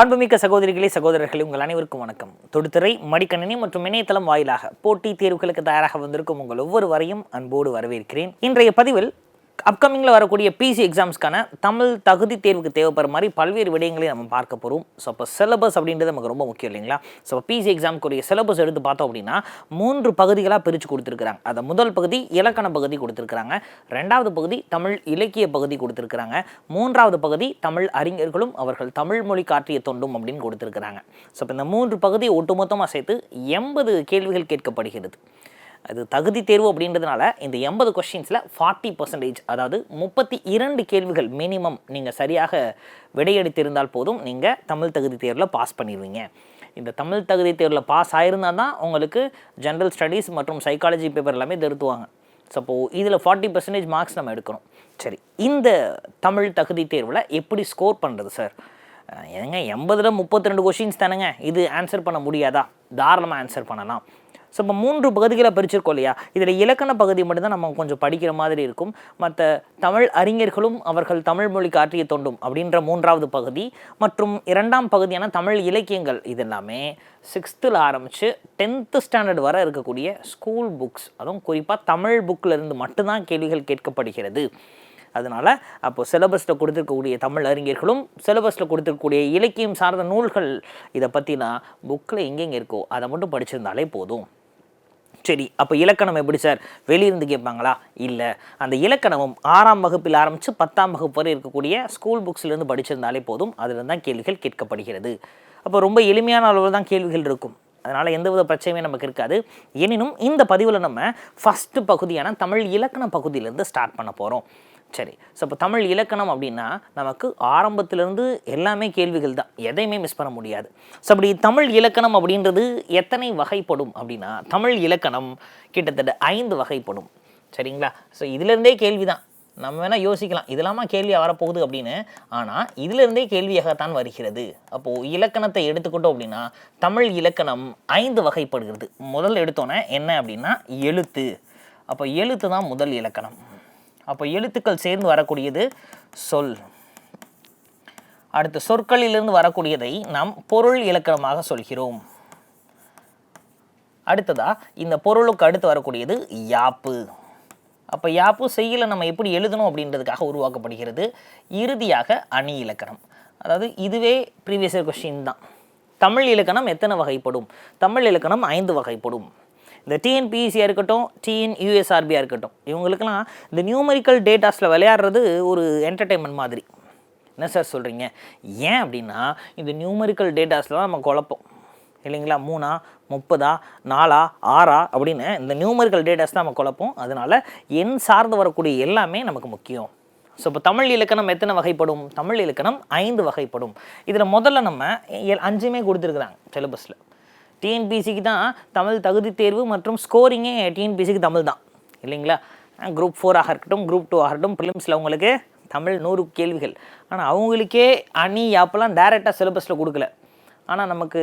அன்புமிக்க சகோதரிகளே சகோதரர்களே, உங்கள் அனைவருக்கும் வணக்கம். தொடுதிரை, மடிக்கணினி மற்றும் இணையதளம் வாயிலாக போட்டி தேர்வுகளுக்கு தயாராக வந்திருக்கும் உங்கள் ஒவ்வொருவரையும் அன்போடு வரவேற்கிறேன். இன்றைய பதிவில் அப்கமிங்கில் வரக்கூடிய பிசி எக்ஸாம்ஸ்க்கான தமிழ் தகுதி தேர்வுக்கு தேவைப்படுற மாதிரி பல்வேறு விடயங்களை நம்ம பார்க்க போகிறோம். ஸோ அப்போ சிலபஸ் அப்படின்றது நமக்கு ரொம்ப முக்கியம் இல்லைங்களா? ஸோ பிசி எக்ஸாமுக்குரிய சிலபஸ் எடுத்து பார்த்தோம் அப்படின்னா 3 பகுதிகளாக பிரித்து கொடுத்துருக்குறாங்க. அதை முதல் பகுதி இலக்கண பகுதி கொடுத்துருக்குறாங்க, 2வது பகுதி தமிழ் இலக்கிய பகுதி கொடுத்துருக்குறாங்க, 3வது பகுதி தமிழ் அறிஞர்களும் அவர்கள் தமிழ் மொழி காற்றிய தொண்டும் அப்படின்னு கொடுத்துருக்குறாங்க. ஸோ இப்போ இந்த 3 பகுதியை ஒட்டுமொத்தமாக சேர்த்து 80 கேள்விகள் கேட்கப்படுகிறது. அது தகுதி தேர்வு அப்படின்றதுனால இந்த 80 கொஸ்டின்ஸில் 40%, அதாவது 32 கேள்விகள் மினிமம் நீங்கள் சரியாக விடையெடுத்திருந்தால் போதும் நீங்கள் தமிழ் தகுதி தேர்வில் பாஸ் பண்ணிடுவீங்க. இந்த தமிழ் தகுதி தேர்வில் பாஸ் ஆயிருந்தால் தான் உங்களுக்கு ஜென்ரல் ஸ்டடீஸ் மற்றும் சைக்காலஜி பேப்பர் எல்லாமே திருத்துவாங்க. ஸோ இதில் 40% மார்க்ஸ் நம்ம எடுக்கணும். சரி, இந்த தமிழ் தகுதி தேர்வில் எப்படி ஸ்கோர் பண்ணுறது சார்? ஏங்க 80ல் 32 கொஸ்டின்ஸ் தானேங்க, இது ஆன்சர் பண்ண முடியாதா? தாராளமாக ஆன்சர் பண்ணலாம். ஸோ இப்போ 3 பகுதிகளை பிரிச்சிருக்கோம் இல்லையா? இதில் இலக்கண பகுதி மட்டும்தான் நம்ம கொஞ்சம் படிக்கிற மாதிரி இருக்கும். மற்ற தமிழ் அறிஞர்களும் அவர்கள் தமிழ் மொழி காற்றிய தொண்டும் அப்படின்ற 3வது பகுதி மற்றும் 2ஆம் பகுதியான தமிழ் இலக்கியங்கள், இது எல்லாமே 6th ஆரம்பித்து 10th ஸ்டாண்டர்ட் வரை இருக்கக்கூடிய ஸ்கூல் புக்ஸ், அதுவும் குறிப்பாக தமிழ் புக்கில் இருந்து மட்டும்தான் கேள்விகள் கேட்கப்படுகிறது. அதனால் அப்போது சிலபஸில் கொடுத்துருக்கக்கூடிய தமிழ் அறிஞர்களும் சிலபஸில் கொடுத்துருக்கக்கூடிய இலக்கியம் சார்ந்த நூல்கள் இதை பற்றினா புக்கில் எங்கெங்கே இருக்கோ அதை மட்டும் படிச்சிருந்தாலே போதும். சரி, அப்போ இலக்கணம் எப்படி சார், வெளியிருந்து கேட்பாங்களா? இல்லை, அந்த இலக்கணமும் 6ஆம் வகுப்பில் ஆரம்பித்து 10ஆம் வகுப்பு வரை இருக்கக்கூடிய ஸ்கூல் புக்ஸ்லேருந்து படிச்சிருந்தாலே போதும். அதில் தான் கேள்விகள் கேட்கப்படுகிறது. அப்போ ரொம்ப எளிமையான அளவில் தான் கேள்விகள் இருக்கும். அதனால் எந்தவித பிரச்சனையுமே நமக்கு இருக்காது. எனினும் இந்த பதிவில் நம்ம ஃபஸ்ட்டு பகுதியான தமிழ் இலக்கண பகுதியிலேருந்து ஸ்டார்ட் பண்ண போகிறோம். சரி, ஸோ இப்போ தமிழ் இலக்கணம் அப்படின்னா நமக்கு ஆரம்பத்திலேருந்து எல்லாமே கேள்விகள் தான், எதையுமே மிஸ் பண்ண முடியாது. ஸோ அப்படி தமிழ் இலக்கணம் அப்படின்றது எத்தனை வகைப்படும் அப்படின்னா, தமிழ் இலக்கணம் கிட்டத்தட்ட 5 வகைப்படும். சரிங்களா? ஸோ இதிலேருந்தே கேள்வி தான். நம்ம வேணால் யோசிக்கலாம், இதெல்லாமா கேள்வியாக வரப்போகுது அப்படின்னு. ஆனால் இதிலிருந்தே கேள்வியாகத்தான் வருகிறது. அப்போது இலக்கணத்தை எடுத்துக்கிட்டோம் அப்படின்னா தமிழ் இலக்கணம் 5 வகைப்படுகிறது. முதல் எடுத்தோன்னே என்ன அப்படின்னா எழுத்து. அப்போ எழுத்து தான் முதல் இலக்கணம். அப்போ எழுத்துக்கள் சேர்ந்து வரக்கூடியது சொல். அடுத்து சொற்களிலிருந்து வரக்கூடியதை நாம் பொருள் இலக்கணமாக சொல்கிறோம். அடுத்ததா இந்த பொருளுக்கு அடுத்து வரக்கூடியது யாப்பு. அப்போ யாப்பு செய்யலை நம்ம எப்படி எழுதணும் அப்படின்றதுக்காக உருவாக்கப்படுகிறது. இறுதியாக அணி இலக்கணம். அதாவது இதுவே ப்ரீவியஸ் இயர் கொஸ்டின் தான். தமிழ் இலக்கணம் எத்தனை வகைப்படும்? தமிழ் இலக்கணம் 5 வகைப்படும். இந்த டிஎன்பிஎஸ்சியாக இருக்கட்டும், டிஎன்யூஎஸ்ஆர்பியாக இருக்கட்டும், இவங்களுக்கெல்லாம் இந்த நியூமரிக்கல் டேட்டாஸில் விளையாடுறது ஒரு என்டர்டெயின்மெண்ட் மாதிரி. என்ன சார் சொல்கிறீங்க? ஏன் அப்படின்னா இந்த நியூமரிக்கல் டேட்டாஸில் தான் நம்ம குழப்பம் இல்லைங்களா? 3ஆ 30ஆ 4ஆ 6ஆ அப்படின்னு இந்த நியூமரிக்கல் டேட்டாஸ் தான் நம்ம குழப்பம். அதனால் எண் சார்ந்து வரக்கூடிய எல்லாமே நமக்கு முக்கியம். ஸோ இப்போ தமிழ் இலக்கணம் எத்தனை வகைப்படும்? தமிழ் இலக்கணம் 5 வகைப்படும். இதில் முதல்ல நம்ம 5மே கொடுத்துருக்குறாங்க சிலபஸில். டிஎன்பிசிக்கு தான் தமிழ் தகுதி தேர்வு மற்றும் ஸ்கோரிங்கே டிஎன்பிசிக்கு தமிழ் தான் இல்லைங்களா? குரூப் 4ஆக இருக்கட்டும், குரூப் 2 ஆகட்டும், ப்ரிலிம்ஸில் அவங்களுக்கு தமிழ் 100 கேள்விகள். ஆனால் அவங்களுக்கே அணி யாப்பெல்லாம் டைரெக்டாக சிலபஸில் கொடுக்கல. ஆனால் நமக்கு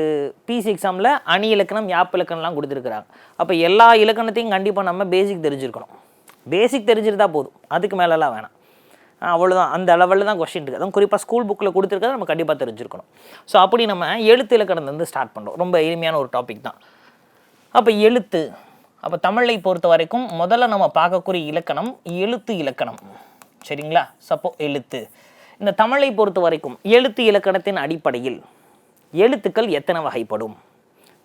பிசி எக்ஸாமில் அணி இலக்கணம் யாப் இலக்கணம்லாம் கொடுத்துருக்குறாங்க. அப்போ எல்லா இலக்கணத்தையும் கண்டிப்பாக நம்ம பேசிக் தெரிஞ்சிருக்கணும். பேசிக் தெரிஞ்சிருந்தால் போதும், அதுக்கு மேலெல்லாம் வேணாம். அவ்வளோதான், அந்த லெவலில் தான் கொஸ்டின் இருக்குது. அதுவும் குறிப்பாக ஸ்கூல் புக்கில் கொடுத்துருக்கதை நம்ம கண்டிப்பாக தெரிஞ்சிருக்கணும். ஸோ அப்படி நம்ம எழுத்து இலக்கணத்துலேருந்து ஸ்டார்ட் பண்ணுறோம். ரொம்ப எளிமையான ஒரு டாபிக் தான். அப்போ எழுத்து, அப்போ தமிழை பொறுத்த வரைக்கும் முதல்ல நம்ம பார்க்கக்கூடிய இலக்கணம் எழுத்து இலக்கணம். சரிங்களா? சப்போ எழுத்து. இந்த தமிழை பொறுத்த வரைக்கும் எழுத்து இலக்கணத்தின் அடிப்படையில் எழுத்துக்கள் எத்தனை வகைப்படும்?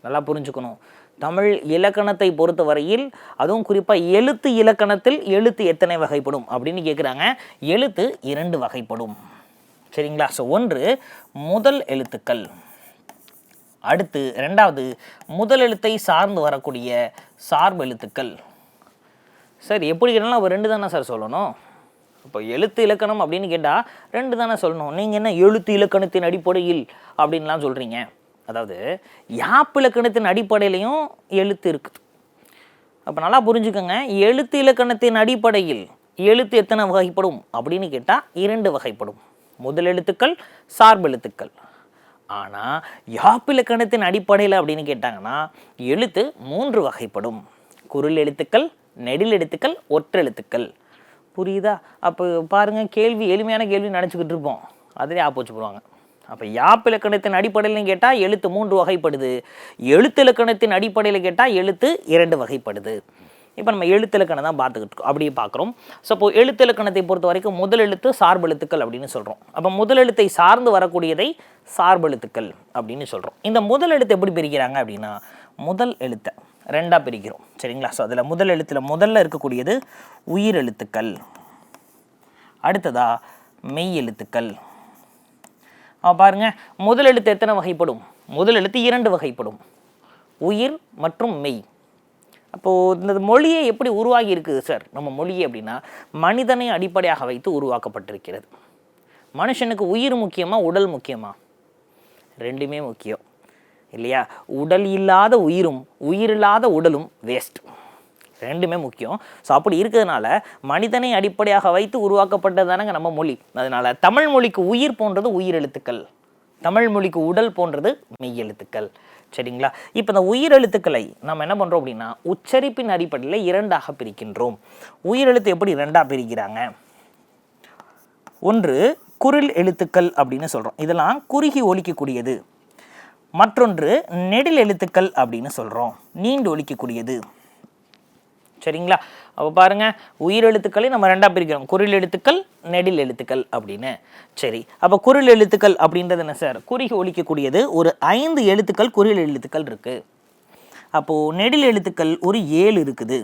நல்லா புரிஞ்சுக்கணும். தமிழ் இலக்கணத்தை பொறுத்த வரையில், அதுவும் குறிப்பாக எழுத்து இலக்கணத்தில் எழுத்து எத்தனை வகைப்படும் அப்படின்னு கேட்குறாங்க. எழுத்து 2 வகைப்படும். சரிங்களா? ஸோ ஒன்று முதல் எழுத்துக்கள், அடுத்து 2வது முதல் எழுத்தை சார்ந்து வரக்கூடிய சார்பு எழுத்துக்கள். சார் எப்படி கேட்டாலும் ஒரு 2 தானே சார் சொல்லணும். இப்போ எழுத்து இலக்கணம் அப்படின்னு கேட்டால் 2 தானே சொல்லணும். நீங்கள் என்ன எழுத்து இலக்கணத்தின் அடிப்படையில் அப்படின்லாம் சொல்கிறீங்க? அதாவது யாப்பு இலக்கணத்தின் அடிப்படையிலையும் எழுத்து இருக்குது. அப்போ நல்லா புரிஞ்சுக்கோங்க, எழுத்து இலக்கணத்தின் அடிப்படையில் எழுத்து எத்தனை வகைப்படும் அப்படின்னு கேட்டால் 2 வகைப்படும். முதல் எழுத்துக்கள், சார்பு எழுத்துக்கள். ஆனால் யாப்பு இலக்கணத்தின் அடிப்படையில் அப்படின்னு கேட்டாங்கன்னா எழுத்து 3 வகைப்படும். குரில் எழுத்துக்கள், நெடில் எழுத்துக்கள், ஒற்றெழுத்துக்கள். புரியுதா? அப்போ பாருங்கள், கேள்வி எளிமையான கேள்வி நினச்சிக்கிட்டு இருப்போம், அதிலே ஆப்போச்சு போடுவாங்க. அப்போ யாப்பிலக்கணத்தின் அடிப்படையில் கேட்டால் எழுத்து 3 வகைப்படுது, எழுத்திலக்கணத்தின் அடிப்படையில் கேட்டால் எழுத்து 2 வகைப்படுது. இப்போ நம்ம எழுத்திலக்கணம் தான் பார்த்துக்கிட்டு இருக்கோம், அப்படியே பார்க்குறோம். ஸோ இப்போ எழுத்திலக்கணத்தை பொறுத்த வரைக்கும் முதல் எழுத்து சார்பெழுத்துக்கள் அப்படின்னு சொல்கிறோம். அப்போ முதல் எழுத்தை சார்ந்து வரக்கூடியதை சார்பெழுத்துக்கள் அப்படின்னு சொல்கிறோம். இந்த முதல் எழுத்து எப்படி பிரிக்கிறாங்க அப்படின்னா, முதல் எழுத்தை 2ஆக பிரிக்கிறோம். சரிங்களா? ஸோ அதில் முதல் எழுத்தில் முதல்ல இருக்கக்கூடியது உயிர் எழுத்துக்கள், அடுத்ததா மெய் எழுத்துக்கள். பாருங்க, முதல் எழுத்து எத்தனை வகைப்படும்? முதல் எழுத்து 2 வகைப்படும், உயிர் மற்றும் மெய். அப்போது இந்த மொழியை எப்படி உருவாகி இருக்குது சார் நம்ம மொழி அப்படின்னா, மனிதனை அடிப்படையாக வைத்து உருவாக்கப்பட்டிருக்கிறது. மனுஷனுக்கு உயிர் முக்கியமா உடல் முக்கியமா? ரெண்டுமே முக்கியம் இல்லையா? உடல் இல்லாத உயிரும் உயிர் இல்லாத உடலும் வேஸ்ட், ரெண்டுமே முக்கியம். ஸோ அப்படி இருக்கிறதுனால மனிதனை அடிப்படையாக வைத்து உருவாக்கப்பட்டதானங்க நம்ம மொழி. அதனால தமிழ் மொழிக்கு உயிர் போன்றது உயிர் எழுத்துக்கள், தமிழ் மொழிக்கு உடல் போன்றது மெய் எழுத்துக்கள். சரிங்களா? இப்போ இந்த உயிர் எழுத்துக்களை நம்ம என்ன பண்ணுறோம் அப்படின்னா, உச்சரிப்பின் அடிப்படையில் 2ஆக பிரிக்கின்றோம். உயிர் எழுத்து எப்படி 2ஆக பிரிக்கிறாங்க? ஒன்று குரில் எழுத்துக்கள் அப்படின்னு சொல்கிறோம், இதெல்லாம் குறுகி ஒலிக்கக்கூடியது. மற்றொன்று நெடில் எழுத்துக்கள் அப்படின்னு சொல்கிறோம், நீண்டு ஒலிக்கக்கூடியது. சரிங்களா? அப்போ பாருங்கள், உயிர் எழுத்துக்களை நம்ம 2ஆக பிரிக்கிறோம், குரில் எழுத்துக்கள் நெடில் எழுத்துக்கள் அப்படின்னு. சரி, அப்போ குரில் எழுத்துக்கள் அப்படின்றது என்ன சார்? குறுகி ஒலிக்கக்கூடியது. ஒரு 5 எழுத்துக்கள் குரில் எழுத்துக்கள் இருக்குது. அப்போது நெடில் எழுத்துக்கள் ஒரு 7 இருக்குது.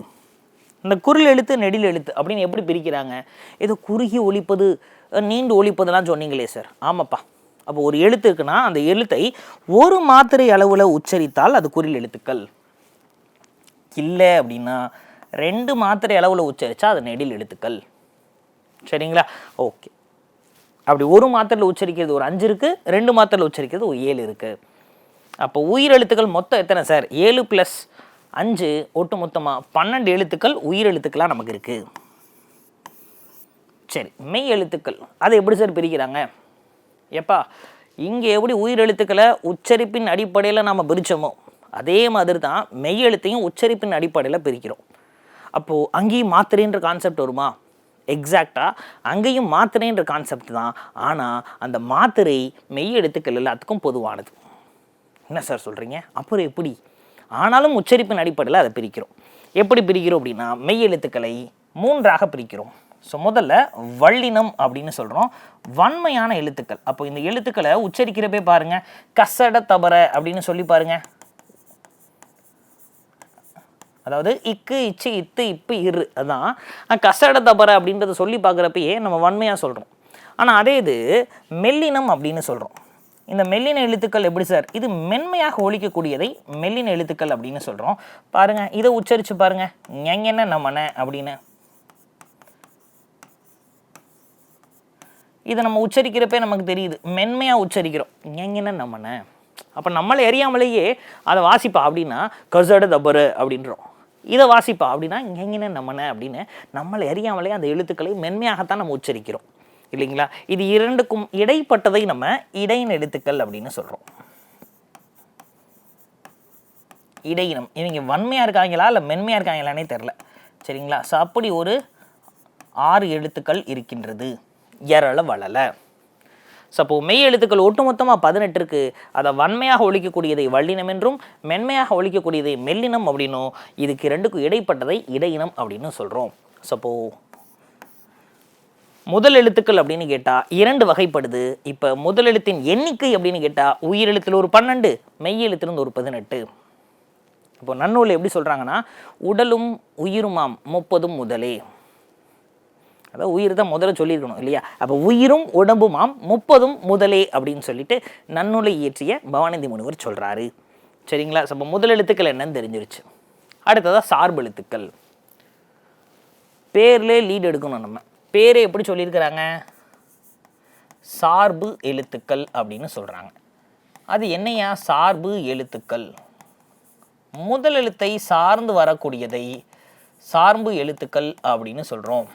இந்த குரில் எழுத்து நெடில் எழுத்து அப்படின்னு எப்படி பிரிக்கிறாங்க? ஏதோ குறுகி ஒலிப்பது நீண்டு ஒலிப்பதெல்லாம் சொன்னீங்களே சார். ஆமாப்பா. அப்போ ஒரு எழுத்து இருக்குன்னா அந்த எழுத்தை ஒரு மாத்திரை அளவில் உச்சரித்தால் அது குரில் எழுத்துக்கள். இல்லை அப்படின்னா 2 மாத்திரை அளவில் உச்சரித்தா அது நெடில் எழுத்துக்கள். சரிங்களா? ஓகே. அப்படி ஒரு மாத்திரையில் உச்சரிக்கிறது ஒரு 5 இருக்குது, 2 மாத்திரையில் உச்சரிக்கிறது ஒரு 7 இருக்குது. அப்போ உயிர் எழுத்துக்கள் மொத்தம் எத்தனை சார்? 7 + 5 ஒட்டு மொத்தமாக 12 எழுத்துக்கள் உயிர் எழுத்துக்களாக நமக்கு இருக்குது. சரி, மெய் எழுத்துக்கள் அதை எப்படி சார் பிரிக்கிறாங்க? எப்பா, இங்கே எப்படி உயிர் எழுத்துக்களை உச்சரிப்பின் அடிப்படையில் நாம் பிரித்தோமோ அதே மாதிரி தான் மெய் எழுத்தையும் உச்சரிப்பின் அடிப்படையில் பிரிக்கிறோம். அப்போது அங்கேயும் மாத்திரைன்ற கான்செப்ட் வருமா? எக்ஸாக்டாக அங்கேயும் மாத்திரைன்ற கான்செப்ட் தான். ஆனால் அந்த மாத்திரை மெய் எழுத்துக்கள் எல்லாத்துக்கும் பொதுவானது. என்ன சார் சொல்கிறீங்க? அப்புறம் எப்படி? ஆனாலும் உச்சரிப்பின் அடிப்படையில் அதை பிரிக்கிறோம். எப்படி பிரிக்கிறோம் அப்படின்னா, மெய் எழுத்துக்களை 3ஆக பிரிக்கிறோம். ஸோ முதல்ல வல்லினம் அப்படின்னு சொல்கிறோம், வன்மையான எழுத்துக்கள். அப்போ இந்த எழுத்துக்களை உச்சரிக்கிறப்பே பாருங்கள், கசட தபர அப்படின்னு சொல்லி பாருங்கள். அதாவது இக்கு இச்சு இத்து இப்பு இரு, அதான் கசட தபர அப்படின்றத சொல்லி பார்க்குறப்பயே நம்ம வன்மையாக சொல்கிறோம். ஆனால் அதே இது மெல்லினம் அப்படின்னு சொல்கிறோம். இந்த மெல்லின எழுத்துக்கள் எப்படி சார்? இது மென்மையாக ஒலிக்கக்கூடியதை மெல்லின எழுத்துக்கள் அப்படின்னு சொல்கிறோம். பாருங்கள், இதை உச்சரித்து பாருங்கள், ஞெங்கென்ன நம்மன அப்படின்னு. இதை நம்ம உச்சரிக்கிறப்பே நமக்கு தெரியுது, மென்மையாக உச்சரிக்கிறோம், ஞெங்கென்ன நம்மன. அப்போ நம்மளை அறியாமலேயே அதை வாசிப்பா அப்படின்னா கசட தபரு அப்படின்றோம், இதை வாசிப்பா அப்படின்னா ஞெங்கென்ன நம்மன அப்படின்னு நம்மளை அறியாமலே அந்த எழுத்துக்களை மென்மையாகத்தான் நம்ம உச்சரிக்கிறோம் இல்லைங்களா? இது இரண்டுக்கும் இடைப்பட்டதை நம்ம இடையின எழுத்துக்கள் அப்படின்னு சொல்கிறோம். இடையினம், இவங்க வன்மையாக இருக்காங்களா இல்லை மென்மையாக இருக்காங்களானே தெரில. சரிங்களா? ஸோ அப்படி ஒரு 6 எழுத்துக்கள் இருக்கின்றது. எரள வளல. ஸோ அப்போது மெய் எழுத்துக்கள் ஒட்டுமொத்தமாக 18 இருக்குது. அதை வன்மையாக ஒலிக்கக்கூடியதை வல்லினம் என்றும் மென்மையாக ஒலிக்கக்கூடியதை மெல்லினம் அப்படின்னும், இதுக்கு 2க்கும் இடைப்பட்டதை இடையினம் அப்படின்னு சொல்கிறோம். ஸோ அப்போது முதல் எழுத்துக்கள் அப்படின்னு கேட்டால் 2 வகைப்படுது. இப்போ முதல் எழுத்தின் எண்ணிக்கை அப்படின்னு கேட்டால் உயிர் எழுத்தில் ஒரு 12, மெய் எழுத்திலிருந்து ஒரு 18. இப்போ நன்னூல் எப்படி சொல்கிறாங்கன்னா, உடலும் உயிருமாம் 30 முதலே. அதாவது உயிர் தான் முதல்ல சொல்லியிருக்கணும் இல்லையா? அப்போ உயிரும் உடம்புமாம் 30 முதலே அப்படின்னு சொல்லிட்டு நன்னூலை இயற்றிய பவானந்தி முனிவர் சொல்கிறாரு. சரிங்களா? அப்போ முதல் எழுத்துக்கள் என்னன்னு தெரிஞ்சிருச்சு. அடுத்ததாக சார்பு எழுத்துக்கள். பேர்லேயே லீட் எடுக்கணும். நம்ம பேரை எப்படி சொல்லியிருக்கிறாங்க? சார்பு எழுத்துக்கள் அப்படின்னு சொல்கிறாங்க. அது என்னையா சார்பு எழுத்துக்கள்? முதல் எழுத்தை சார்ந்து வரக்கூடியதை சார்பு எழுத்துக்கள் அப்படின்னு சொல்கிறோம்.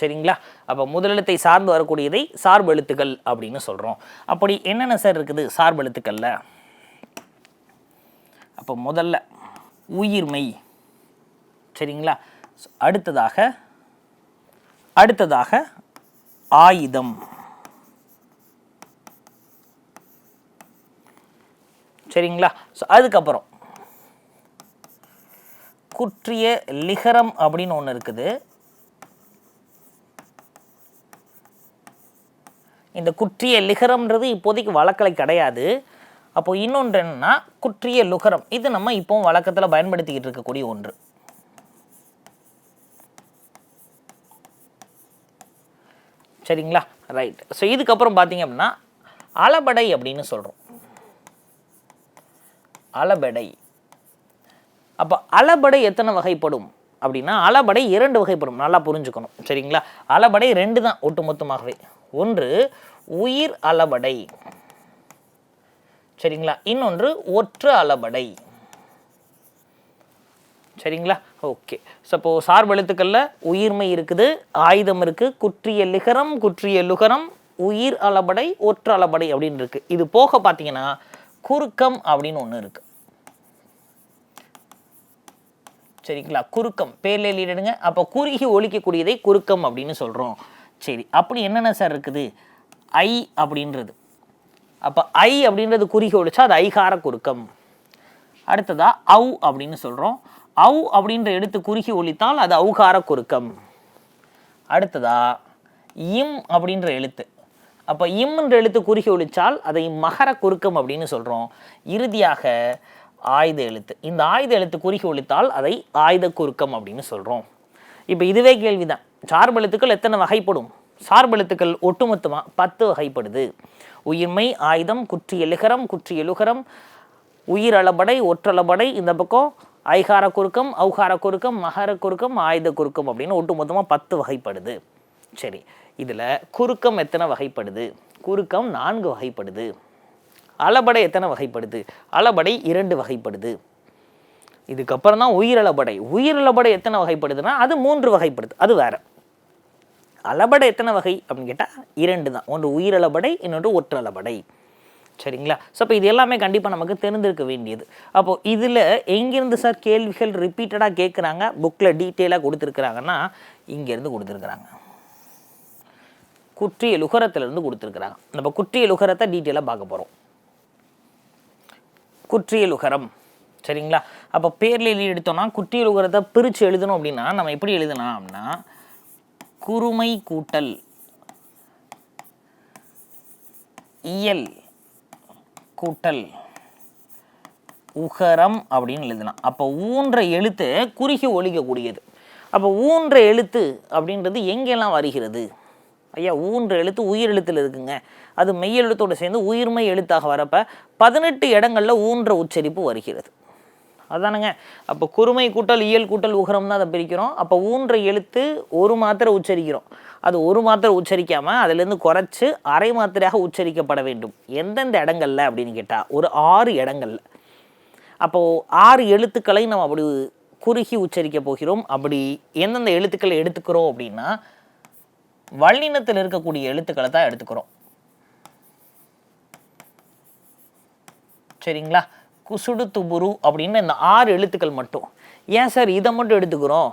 சரிங்களா? அப்போ முதல் எழுத்தை சார்ந்து வரக்கூடியதை சார்பு எழுத்துக்கள் அப்படின்னு சொல்கிறோம். அப்படி என்னென்ன சார் இருக்குது சார்பு எழுத்துக்களில்? அப்போ முதல்ல உயிர்மெய். சரிங்களா? அடுத்ததாக ஆயுதம். சரிங்களா. ஸோ அதுக்கப்புறம் குற்றிய லிகரம் அப்படின்னு ஒன்று இருக்குது. இந்த குற்றிய லிகரம்ன்றது இப்போதைக்கு வழக்கில் கிடையாது. அப்போ இன்னொன்று என்னன்னா குற்றிய லுகரம், இது நம்ம இப்போ வழக்கத்தில் பயன்படுத்திக்கிட்டு இருக்கக்கூடிய ஒன்று. சரிங்களா, ரைட். ஸோ இதுக்கப்புறம் பார்த்தீங்க அப்படின்னா அளபடை அப்படின்னு சொல்கிறோம். அளபடை. அப்போ அளபடை எத்தனை வகைப்படும் அப்படின்னா அளபடை 2 வகைப்படும், நல்லா புரிஞ்சுக்கணும். சரிங்களா, அளபடை 2 தான் ஒட்டுமொத்தமாகவே. ஒன்று உயிர் அளபடை, சரிங்களா, இன்னொன்று ஒற்று அளபடை. சரிங்களா, ஓகே. சப்போ சார்பெழுத்துக்களில் உயிர்மை இருக்குது, ஆயுதம் இருக்குது, குற்றிய லிகரம், குற்றிய லுகரம், உயிர் அளபடை, ஒற்று அளபடை அப்படின்னு இருக்கு. இது போக பார்த்தீங்கன்னா குறுக்கம் அப்படின்னு ஒன்று இருக்கு. சரிங்களா, குறுக்கம் பேர்ல எழுதிடுங்க. அப்போ குறுகி ஒலிக்கக்கூடியதை குறுக்கம் அப்படின்னு சொல்கிறோம். சரி, அப்படி என்னென்ன சார் இருக்குது? ஐ அப்படின்றது. அப்போ ஐ அப்படின்றது குறுகி ஒலிச்சா அது ஐகார குறுக்கம். அடுத்ததா அவ் அப்படின்னு சொல்கிறோம். அவ் அப்படின்ற எழுத்து குறுகி ஒலித்தால் அது ஔகார குறுக்கம். அடுத்ததா இம் அப்படின்ற எழுத்து. அப்போ இம்ன்ற எழுத்து குறுகி ஒலிச்சால் அதை மகர குறுக்கம் அப்படின்னு சொல்கிறோம். இறுதியாக ஆயுத எழுத்து. இந்த ஆயுத எழுத்து குறுகி ஒலித்தால் அதை ஆயுத குறுக்கம் அப்படின்னு சொல்கிறோம். இப்போ இதுவே கேள்விதான், சார்பெழுத்துக்கள் எத்தனை வகைப்படும்? சார்பெழுத்துக்கள் ஒட்டுமொத்தமாக 10 வகைப்படுது. உயிர்மை, ஆயுதம், குற்றிய லிகரம், குற்றிய லுகரம், உயிரளபடை, ஒற்றளபடை, இந்த பக்கம் ஐகார குறுக்கம், ஔகார குறுக்கம், மகர குறுக்கம், ஆயுத குறுக்கம் அப்படின்னு ஒட்டுமொத்தமாக 10 வகைப்படுது. சரி, இதில் குறுக்கம் எத்தனை வகைப்படுது? குறுக்கம் 4 வகைப்படுது. அளபடை எத்தனை வகைப்படுது? அளபடை 2 வகைப்படுது. இதுக்கப்புறம் தான் உயிரளபடை. உயிரளபடை எத்தனை வகைப்படுதுன்னா அது 3 வகைப்படுது, அது வேற. அளபடை எத்தனை வகை அப்படின்னு கேட்டால் 2 தான். ஒன்று உயிரளபடை, இன்னொன்று ஒற்றளபடை. சரிங்களா. ஸோ இப்போ இது எல்லாமே கண்டிப்பாக நமக்கு தெரிந்திருக்க வேண்டியது. அப்போது இதில் எங்கேருந்து சார் கேள்விகள் ரிப்பீட்டடாக கேட்குறாங்க, புக்கில் டீட்டெயிலாக கொடுத்துருக்குறாங்கன்னா இங்கேருந்து கொடுத்துருக்குறாங்க, குற்றிய லுகரத்திலிருந்து கொடுத்துருக்குறாங்க. நம்ம குற்றிய லுகரத்தை டீட்டெயிலாக பார்க்க போகிறோம். குற்றிய லுகரம், சரிங்களா. அப்போ பேர்ல எழுதி எடுத்தோம்னா குற்றிய லுகரத்தை பிரித்து எழுதணும் அப்படின்னா நம்ம எப்படி எழுதலாம் அப்படின்னா குறுமை கூட்டல் இயல் கூட்டல் உகரம் அப்படின்னு எழுதலாம். அப்போ ஊன்ற எழுத்து குறுகி ஒலிக்கக்கூடியது. அப்போ ஊன்ற எழுத்து அப்படின்றது எங்கெல்லாம் வருகிறது? ஐயா, ஊன்ற எழுத்து உயிர் எழுத்தில் இருக்குங்க, அது மெய் எழுத்தோடு சேர்ந்து உயிர்மை எழுத்தாக வரப்ப 18 இடங்களில் ஊன்ற உச்சரிப்பு வருகிறது. அதானுங்க. அப்போ குறுமை கூட்டல் இயல் கூட்டல் உகரம் தான் அதை பிரிக்கிறோம். அப்போ ஊன்ற எழுத்து ஒரு மாத்திரை உச்சரிக்கிறோம், அது ஒரு மாத்திரை உச்சரிக்காமல் அதுலேருந்து குறைச்சி அரை மாத்திரையாக உச்சரிக்கப்பட வேண்டும். எந்தெந்த இடங்கள்ல அப்படின்னு கேட்டால் ஒரு 6 இடங்கள்ல. அப்போது 6 எழுத்துக்களை நம்ம அப்படி குறுகி உச்சரிக்க போகிறோம். அப்படி எந்தெந்த எழுத்துக்களை எடுத்துக்கிறோம் அப்படின்னா வல்லினத்தில் இருக்கக்கூடிய எழுத்துக்களை தான் எடுத்துக்கிறோம். சரிங்களா. குசுடு துபுரு அப்படின்னு இந்த 6 எழுத்துக்கள் மட்டும். ஏன் சார் இதை மட்டும் எடுத்துக்கிறோம்?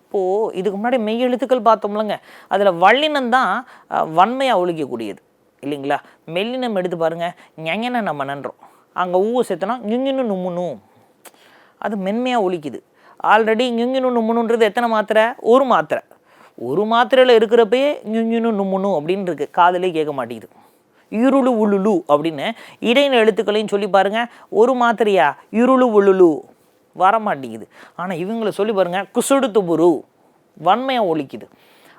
இப்போது இதுக்கு முன்னாடி மெய் எழுத்துக்கள் பார்த்தோம்லங்க, அதில் வல்லினம் தான் வன்மையாக ஒழிக்கக்கூடியது இல்லைங்களா. மெல்லினம் எடுத்து பாருங்கள், ஞங்கன நம்ம நன்றோம், அங்கே ஊ சேர்த்தனா ஞுங்கினு நும்முனு, அது மென்மையாக ஒழிக்குது. ஆல்ரெடி ஞுங்கினு நும்முனுன்றது எத்தனை மாத்திரை? ஒரு மாத்திரை. ஒரு மாத்திரையில் இருக்கிறப்பயே ஞுங்கினு நும்முனு அப்படின்னு இருக்கு, காதலே கேட்க மாட்டேங்குது. இருளு உளுலு அப்படின்னு இடையின எழுத்துக்களையும் சொல்லி பாருங்க, ஒரு மாத்திரையா இருளு உளுலு வர மாட்டேங்குது. ஆனால் இவங்களை சொல்லி பாருங்க, குசுடு துபுரு வன்மையாக ஒலிக்குது.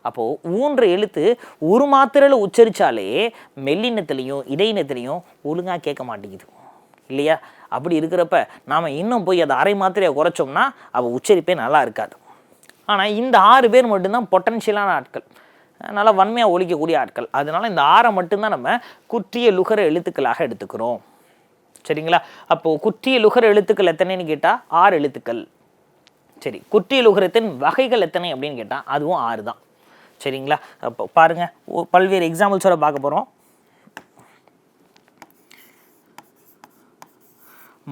அப்போது ஊன்ற எழுத்து ஒரு மாத்திரையில் உச்சரித்தாலே மெல்லினத்துலேயும் இடையினத்துலேயும் ஒழுங்காக கேட்க மாட்டேங்குது இல்லையா. அப்படி இருக்கிறப்ப நாம் இன்னும் போய் அதை அரை மாத்திரையை குறைச்சோம்னா அவள் உச்சரிப்பே நல்லா இருக்காது. ஆனால் இந்த 6 பேர் மட்டும்தான் பொட்டன்ஷியலான ஆட்கள், நல்லா வன்மையாக ஒழிக்கக்கூடிய ஆட்கள். அதனால இந்த 6 மட்டும்தான் நம்ம குற்றிய லுகர எழுத்துக்களாக எடுத்துக்கிறோம். சரிங்களா. அப்போது குற்றிய லுகர எழுத்துக்கள் எத்தனைன்னு கேட்டால் 6 எழுத்துக்கள். சரி, குற்றிய லுகரத்தின் வகைகள் எத்தனை அப்படின்னு கேட்டால் அதுவும் 6 தான். சரிங்களா. அப்போ பாருங்கள், பல்வேறு எக்ஸாம்பிள்ஸோட பார்க்க போகிறோம்.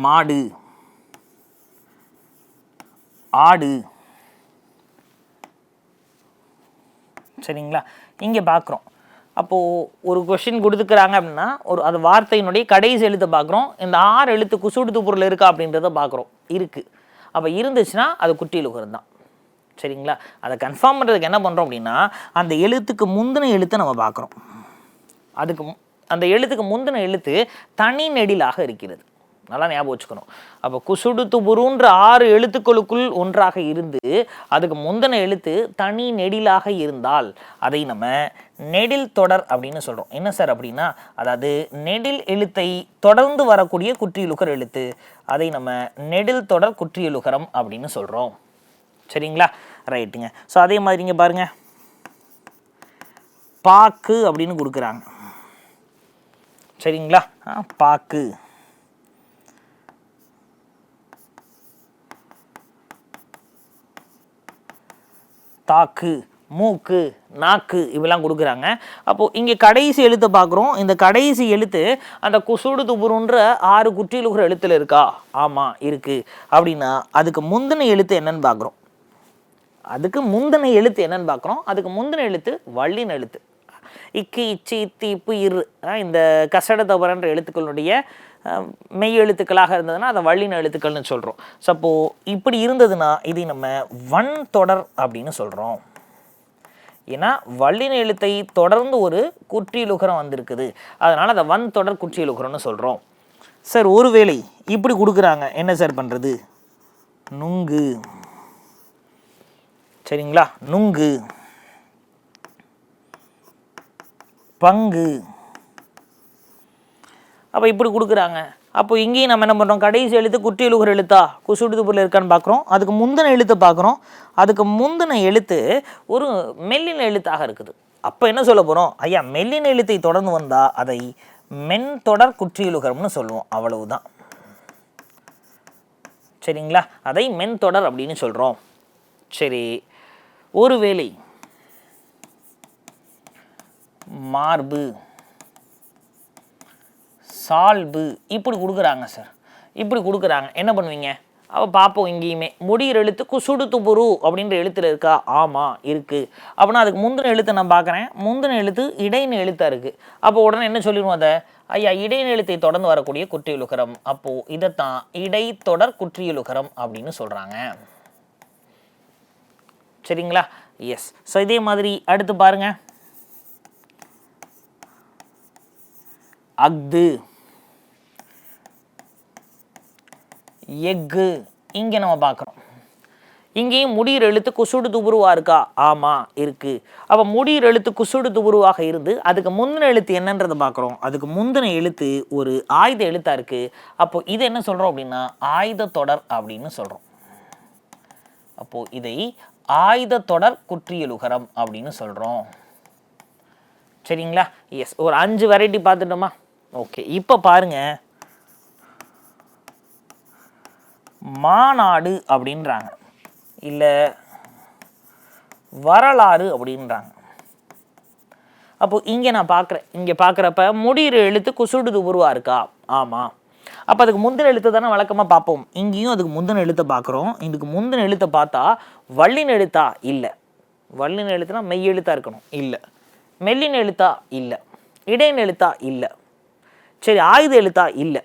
மாடு, ஆடு. சரிங்களா. இங்கே பார்க்குறோம் அப்போது ஒரு கொஷின் கொடுத்துக்கிறாங்க அப்படின்னா அது வார்த்தையினுடைய கடைசி எழுத்தை பார்க்குறோம். இந்த 6 எழுத்து குசுடுத்து பொருள் இருக்கா அப்படின்றத பார்க்குறோம். இருக்குது. அப்போ இருந்துச்சுன்னா அது குற்றியலுகரம் தான். சரிங்களா? அதை கன்ஃபார்ம் பண்ணுறதுக்கு என்ன பண்ணுறோம் அப்படின்னா அந்த எழுத்துக்கு முந்தின எழுத்தை நம்ம பார்க்குறோம். அந்த எழுத்துக்கு முந்தின எழுத்து தனி நெடிலாக இருக்கிறது. நல்லா ஞாபகம் வச்சுக்கணும். அப்போ குசுடுத்து புருன்ற 6 எழுத்துக்களுக்குள் ஒன்றாக இருந்து அதுக்கு முந்தின எழுத்து தனி நெடிலாக இருந்தால் அதை நம்ம நெடில் தொடர் அப்படின்னு சொல்கிறோம். என்ன சார் அப்படின்னா, அதாவது நெடில் எழுத்தை தொடர்ந்து வரக்கூடிய குற்றியலுகர் எழுத்து, அதை நம்ம நெடில் தொடர் குற்றியலுகரம் அப்படின்னு சொல்கிறோம். சரிங்களா? ரைட்டுங்க. ஸோ அதே மாதிரி இங்கே பாருங்கள், பாக்கு அப்படின்னு கொடுக்குறாங்க. சரிங்களா? பாக்கு, தாக்கு, மூக்கு, நாக்கு இப்பெல்லாம் கொடுக்குறாங்க. அப்போது இங்கே கடைசி எழுத்தை பார்க்குறோம். இந்த கடைசி எழுத்து அந்த குசுடு துபுருன்ற 6 குற்றியலுகர எழுத்தில் இருக்கா? ஆமாம் இருக்குது. அப்படின்னா அதுக்கு முந்தின எழுத்து என்னன்னு பார்க்குறோம். அதுக்கு முந்தின எழுத்து வள்ளின எழுத்து. இக்கு, இச்சு, இத்து, இப்பு, இரு இந்த கசட தவறன்ற எழுத்துக்களுடைய மெய் எழுத்துக்களாக இருந்ததுன்னா அதை வள்ளின எழுத்துக்கள்னு சொல்கிறோம். ஸோ அப்போது இப்படி இருந்ததுன்னா இதை நம்ம வன் தொடர் அப்படின்னு சொல்கிறோம். ஏன்னா வள்ளின எழுத்தை தொடர்ந்து ஒரு குற்றியலுகரம் வந்திருக்குது, அதனால் அதை வன் தொடர் குற்றியலுகரம்னு சொல்கிறோம். சார் ஒருவேளை இப்படி கொடுக்குறாங்க, என்ன சார் பண்ணுறது? நுங்கு. சரிங்களா? நுங்கு, பங்கு. அப்போ இப்படி கொடுக்குறாங்க. அப்போ இங்கேயும் நம்ம என்ன பண்ணுறோம்? கடைசி எழுத்து குற்றியலுகர எழுத்தா குசுடுது பொருள் இருக்கான்னு பார்க்குறோம். அதுக்கு முந்தின எழுத்து பார்க்குறோம். அதுக்கு முந்தின எழுத்து ஒரு மெல்லின எழுத்தாக இருக்குது. அப்போ என்ன சொல்ல போகிறோம்? ஐயா, மெல்லின எழுத்தை தொடர்ந்து வந்தால் அதை மென் தொடர் குற்றியலுகரம்னு சொல்லுவோம். அவ்வளவுதான். சரிங்களா? அதை மென் தொடர் அப்படின்னு சொல்கிறோம். சரி, ஒருவேளை மார்பு, சால்பு இப்படி கொடுக்குறாங்க சார். இப்படி கொடுக்குறாங்க, என்ன பண்ணுவீங்க? அப்போ பார்ப்போம். இங்கேயுமே முடிகிற எழுத்து குசுடுத்து புரு அப்படின்ற எழுத்தில் இருக்கா? ஆமாம் இருக்குது. அப்படின்னா அதுக்கு முந்தின எழுத்தை நான் பார்க்குறேன். முந்தின எழுத்து இடையின எழுத்தாக இருக்குது. அப்போ உடனே என்ன சொல்லிடுவோம்? அதை ஐயா இடையின எழுத்தை தொடர்ந்து வரக்கூடிய குற்றியலுகரம். அப்போது இதைத்தான் இடைத்தொடர் குற்றியலுகரம் அப்படின்னு சொல்கிறாங்க. சரிங்களா? எஸ். ஸோ இதே மாதிரி அடுத்து பாருங்கள், அஃது, எஃகு. இங்கே நம்ம பார்க்குறோம். இங்கேயும் முடிகிற எழுத்து குசுடு துபுருவாக இருக்கா? ஆமாம் இருக்குது. அப்போ முடிகிற எழுத்து குசுடு துபுருவாக இருந்து அதுக்கு முந்தின எழுத்து என்னன்றதை பார்க்குறோம். அதுக்கு முந்தின எழுத்து ஒரு ஆயுத எழுத்தாக இருக்குது. அப்போது இது என்ன சொல்கிறோம் அப்படின்னா ஆயுத தொடர் அப்படின்னு சொல்கிறோம். அப்போது இதை ஆயுத தொடர் குற்றியலுகரம் அப்படின்னு சொல்கிறோம். சரிங்களா? எஸ். ஒரு 5 வெரைட்டி பார்த்துட்டோமா? ஓகே. இப்போ பாருங்கள், மாநாடு அப்படின்றாங்க, இல்லை வரலாறு அப்படின்றாங்க. அப்போது இங்கே நான் பார்க்குறேன். இங்கே பார்க்குறப்ப முடிகிற எழுத்து குசுடு துபுருவாக இருக்கா? ஆமாம். அப்போ அதுக்கு முந்தின எழுத்து தானே வழக்கமாக பார்ப்போம். இங்கேயும் அதுக்கு முந்தின எழுத்தை பார்க்குறோம். இதுக்கு முந்தின எழுத்தை பார்த்தா வள்ளின எழுத்தா? இல்லை. வள்ளின எழுத்துனா மெய் எழுத்தாக இருக்கணும்? இல்லை. மெல்லின எழுத்தா? இல்லை. இடையின எழுத்தா? இல்லை. சரி, ஆயுத எழுத்தா? இல்லை.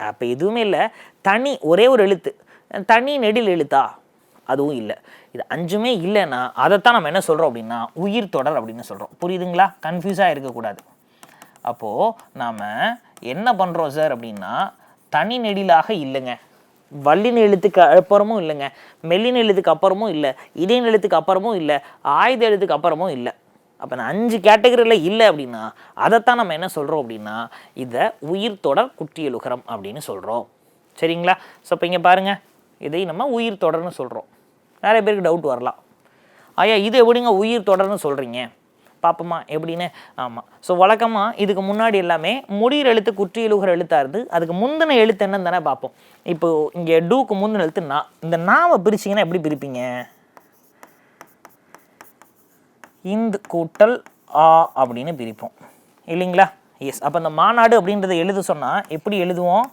அப்போ எதுவுமே இல்லை. தனி ஒரே ஒரு எழுத்து, தனி நெடில் எழுத்தா? அதுவும் இல்லை. இது 5மே இல்லைன்னா அதைத்தான் நம்ம என்ன சொல்கிறோம் அப்படின்னா உயிர் தொடர் அப்படின்னு சொல்கிறோம். புரியுதுங்களா? கன்ஃபியூஸாக இருக்கக்கூடாது. அப்போது நாம் என்ன பண்ணுறோம் சார் அப்படின்னா, தனி நெடிலாக இல்லைங்க, வள்ளின எழுத்துக்கு அப்புறமும் இல்லைங்க, மெல்லின எழுத்துக்கு அப்புறமும் இல்லை, இடையின எழுத்துக்கு அப்புறமும் இல்லை, ஆயுத எழுத்துக்கு அப்புறமும் இல்லை. அப்போ நான் 5 கேட்டகரியில் இல்லை அப்படின்னா அதைத்தான் நம்ம என்ன சொல்கிறோம் அப்படின்னா இதை உயிர் தொடர் குற்றியலுகரம் அப்படின்னு சொல்கிறோம். சரிங்களா? ஸோ இப்போ இங்கே பாருங்கள், இதை நம்ம உயிர் தொடர்னு சொல்கிறோம். நிறைய பேருக்கு டவுட் வரலாம், ஐயா இது எப்படிங்க உயிர் தொடர்னு சொல்கிறீங்க? பார்ப்போமா எப்படின்னு. ஆமாம். ஸோ வழக்கமாக இதுக்கு முன்னாடி எல்லாமே முடிகிற எழுத்து குற்றியலுகர எழுத்தாக இருந்து அதுக்கு முந்தின எழுத்து என்னன்னு தானே பார்ப்போம். இப்போது இங்கே டூக்கு முந்தின எழுத்து நா. இந்த நாவை பிரிச்சிங்கன்னா எப்படி பிரிப்பீங்க? இந்து கூட்டல் ஆ அப்படின்னு பிரிப்போம் இல்லைங்களா? எஸ். அப்போ இந்த மாநாடு அப்படின்றத எழுத சொன்னால் எப்படி எழுதுவோம்?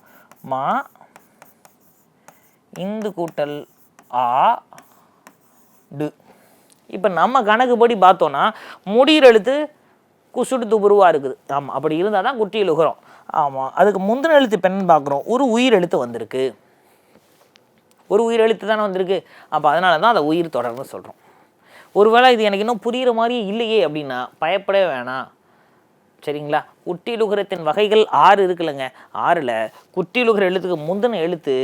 மா இந்து கூட்டல் ஆ டு. இப்போ நம்ம கணக்குப்படி பார்த்தோன்னா முடிகிற எழுத்து குசுடு துபுருவாக இருக்குது. ஆமாம், அப்படி இருந்தால் தான் குற்றியல் உகரம். ஆமாம், அதுக்கு முந்தின எழுத்து இப்போ என்னன்னு பார்க்குறோம், ஒரு உயிர் எழுத்து வந்திருக்கு. ஒரு உயிர் எழுத்து தானே வந்திருக்கு. அப்போ அதனால தான் அதை உயிர் தொடர்னு சொல்கிறோம். ஒருவேளை இது எனக்கு இன்னும் புரிகிற மாதிரியே இல்லையே அப்படின்னா பயப்படவே வேணாம். சரிங்களா? குற்றியலுகரத்தின் வகைகள் 6 இருக்குல்லங்க. 6ல் குற்றியலுகர எழுத்துக்கு முந்தின எழுத்து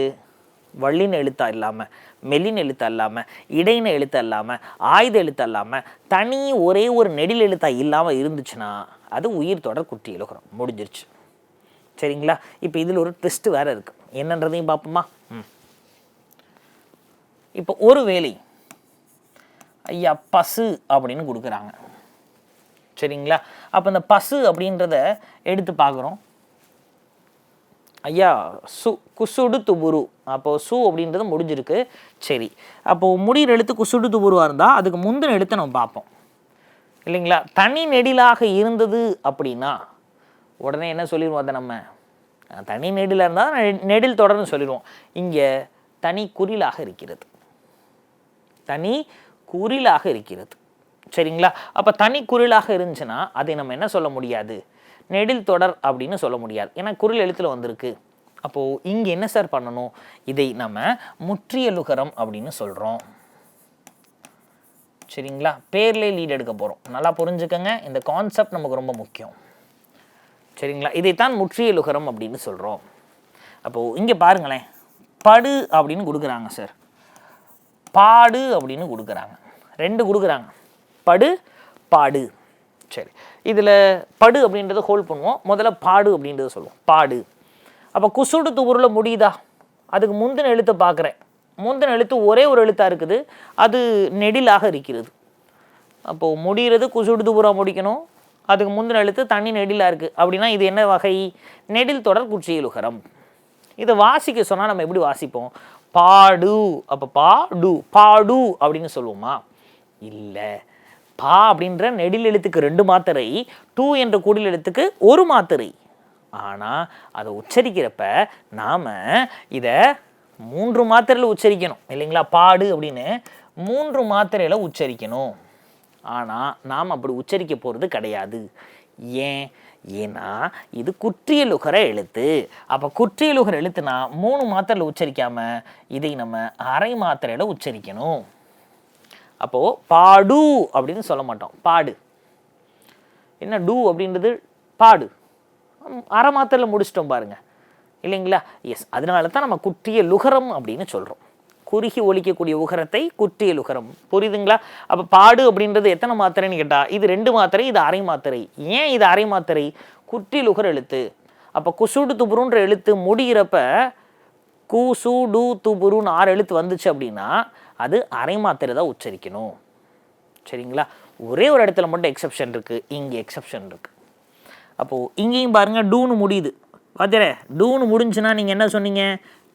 வள்ளின எழுத்தா இல்லாமல், மெல்லின எழுத்தா இல்லாமல், இடையின எழுத்தா இல்லாமல், ஆயுத எழுத்தா இல்லாமல், தனி ஒரே ஒரு நெடில் எழுத்தா இல்லாமல் இருந்துச்சுன்னா அது உயிர் தொடர் குற்றியலுகரம். முடிஞ்சிருச்சு. சரிங்களா? இப்போ இதில் ஒரு ட்விஸ்ட்டு வேறு இருக்குது. என்னன்றதையும் பார்ப்போமா? இப்போ ஒரு வேளை ஐயா பசு அப்படின்னு கொடுக்குறாங்க. சரிங்களா? அப்போ இந்த பசு அப்படின்றத எடுத்து பார்க்குறோம். ஐயா குசுடு துபுரு. அப்போது சு அப்படின்றது முடிஞ்சிருக்கு. சரி, அப்போது முடிகிற எழுத்து குசுடு துபுருவாக இருந்தால் அதுக்கு முந்தின எழுத்தை நம்ம பார்ப்போம் இல்லைங்களா? தனி நெடிலாக இருந்தது அப்படின்னா உடனே என்ன சொல்லிடுவோம், அதை நம்ம தனி நெடிலாக இருந்தால் நெடில் தொடர்னு சொல்லிடுவோம். இங்கே தனி குறிலாக இருக்கிறது. தனி குறிலாக இருக்கிறது. சரிங்களா? அப்போ தனி குறிலாக இருந்துச்சுன்னா அதை நம்ம என்ன சொல்ல முடியாது, நெடில் தொடர் அப்படின்னு சொல்ல முடியாது. ஏன்னா குறில் எழுத்தில் வந்திருக்கு. அப்போது இங்கே என்ன சார் பண்ணணும், இதை நம்ம முற்றியலுகரம் அப்படின்னு சொல்கிறோம். சரிங்களா? பேர்லேயே லீட் எடுக்க போகிறோம். நல்லா புரிஞ்சுக்கங்க, இந்த கான்செப்ட் நமக்கு ரொம்ப முக்கியம். சரிங்களா? இதைத்தான் முற்றியலுகரம் அப்படின்னு சொல்கிறோம். அப்போது இங்கே பாருங்களேன், படு அப்படின்னு கொடுக்குறாங்க சார், பாடு அப்படின்னு கொடுக்குறாங்க. 2 கொடுக்குறாங்க, படு பாடு. சரி, இதில் படு அப்படின்றத ஹோல்ட் பண்ணுவோம். முதல்ல பாடு அப்படின்றத சொல்லுவோம். பாடு. அப்போ குசுடு துபுரில் முடியுதா? அதுக்கு முந்தின எழுத்தை பார்க்குறேன். முந்தின எழுத்து ஒரே ஒரு எழுத்தாக இருக்குது, அது நெடிலாக இருக்கிறது. அப்போது முடிகிறது குசுடு துபுரா முடிக்கணும், அதுக்கு முந்தின எழுத்து தனி நெடிலாக இருக்குது. அப்படின்னா இது என்ன வகை, நெடில் தொடர் குற்றியலுகரம். இதை வாசிக்க சொன்னால் நம்ம எப்படி வாசிப்போம், பாடு. அப்போ பாடு பாடு அப்படின்னு சொல்லுவோமா? இல்லை. பா அப்படின்ற நெடில் எழுத்துக்கு 2 மாத்திரை, டூ என்ற கூடில் எழுத்துக்கு 1 மாத்திரை. ஆனால் அதை உச்சரிக்கிறப்ப நாம் இதை 3 மாத்திரையில் உச்சரிக்கணும் இல்லைங்களா? பாடு அப்படின்னு 3 மாத்திரையில் உச்சரிக்கணும். ஆனால் நாம் அப்படி உச்சரிக்க போகிறது கிடையாது. ஏன்னா இது குற்றியலுகர எழுத்து. அப்போ குற்றியலுகர எழுத்துனா 3 மாத்திரையில் உச்சரிக்காமல் இதை நம்ம அரை மாத்திரையில் உச்சரிக்கணும். அப்போது பாடு அப்படின்னு சொல்ல மாட்டோம், பாடு. என்ன டூ அப்படின்றது பாடு, அரை மாத்திரையில் முடிச்சிட்டோம் பாருங்க இல்லைங்களா? எஸ், அதனால தான் நம்ம குற்றியலுகரம் அப்படின்னு சொல்கிறோம். குறுகி ஒலிக்கக்கூடிய உகரத்தை குற்றியலுகரம். புரியுதுங்களா? அப்போ பாடு அப்படின்றது எத்தனை மாத்திரைன்னு கேட்டால் இது 2 மாத்திரை, இது அரை மாத்திரை. ஏன் இது அரை மாத்திரை? குற்றியலுகர எழுத்து. அப்போ குசுடு துபுருன்ற எழுத்து முடிகிறப்ப குசு டு துபுருன்னு 6 எழுத்து வந்துச்சு அப்படின்னா அது அரை மாத்திரை தான் உச்சரிக்கணும். சரிங்களா? ஒரே ஒரு இடத்துல மட்டும் எக்ஸப்ஷன் இருக்குது, இங்கே எக்ஸப்ஷன் இருக்குது. அப்போது இங்கேயும் பாருங்கள், டூன்னு முடியுது. பார்த்துறே, டூன்னு முடிஞ்சுன்னா நீங்கள் என்ன சொன்னீங்க,